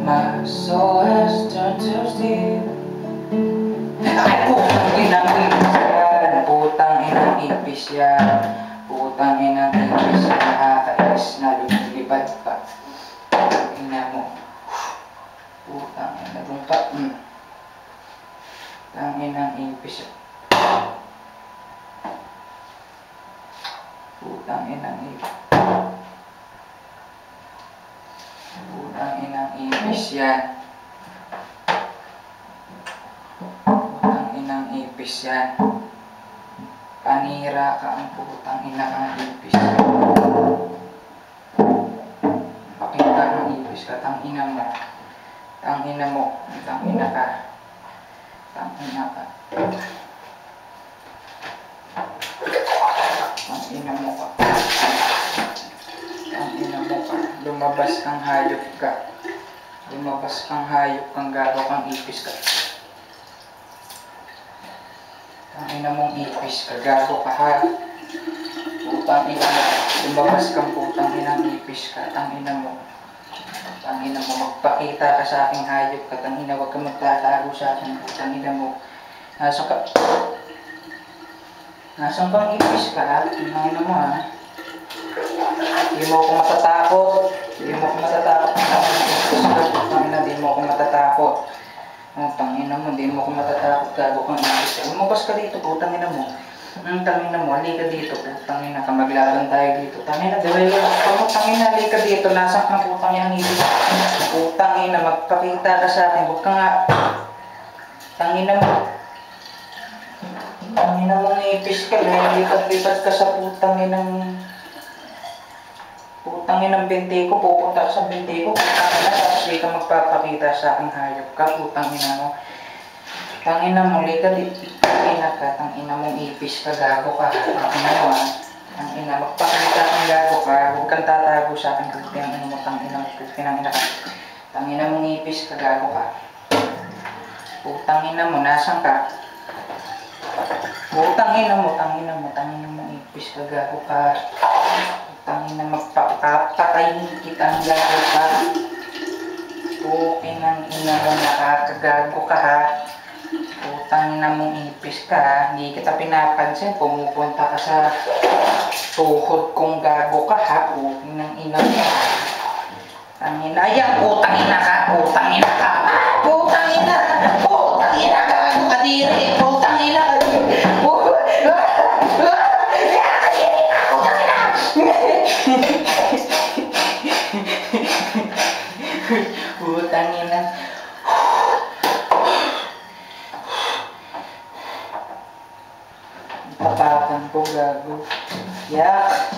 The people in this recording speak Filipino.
My soul has turned to steel. Ay, putang inang ipis yan. Putang inang ipis yan. Putang inang ipis yan. Nakakainis na lumilipad pa. Ina mo. Putang ina lumpa. Putang inang ipis yan. Putang inang ipis. Putang inang ipis yan. Putang inang ipis yan. Panira ka ang putang inang ipis. Pakita ng ipis ka. Tang ina mo. Tang ina mo. Tang ina ka. Tang ina ka. Tang ina mo ka. Tang ina mo ka. Lumabas kang hayop ka. Lumabas kang hayop kang gago kang ipis ka. Tang ina mong ipis ka. Gago ka ha. Putang ina mo. Lumabas kang putang inang ipis ka. Tang ina mo. Tang ina mo. Magpakita ka sa aking hayop ka. Tang ina, huwag ka magtatago sa akin. Tang ina mo. Nasaan kang ipis ka ha? Tang ina mo ha. Hindi mo ako matatakot. Hindi mo ako matatakot. Hindi mo ako matatakot. Tangina mo, hindi mo ako matatakot. Gago kang ipis. Lumabas ka dito, putang ina mo. Tangina mo, halika dito. Putang ina ka, maglaban tayo dito. Tangina, daway ko. Tangina, halika dito. Nasaan ka putang ina ipis? Putang ina, magpakita ka sa akin. Huwag ka nga. Tangina mo. Tangina mong ipis ka. Lipat-lipat ka sa putang inang... Putang inang binti ko, pupunta ka sa binti ko, putang ina, tapos di ka magpapakita sa aking hayop ka, putang ina mo. Tang ina mo, lika di ina ka, tang ina mong ipis ka, gago ka, tang ina mo ha. Tang ina, magpakita kang gago ka, huwag kang tatago sa akin, putang ina mo, tang ina mo, putang ina ka. Tang ina mong ipis ka, gago ka. Putang ina mo, nasan ka? Putang ina mo, tang ina mo, tang ina mong ipis ka, gago ka. Tangina, magpapatayin kitang gago ka. Pukinang ina mo, nakakagago ka ha. Putang ina mong ipis ka ha. Hindi kita pinapansin, pumupunta ka sa tuhod kong gago ka ha. Pukinang ina mo. Tangina, ayan, putang ina ka, putang ina ka. Putang ina, putang ina ka, kadiri, putang ina ka. Putang ina. Tapakan ko gago. Yak.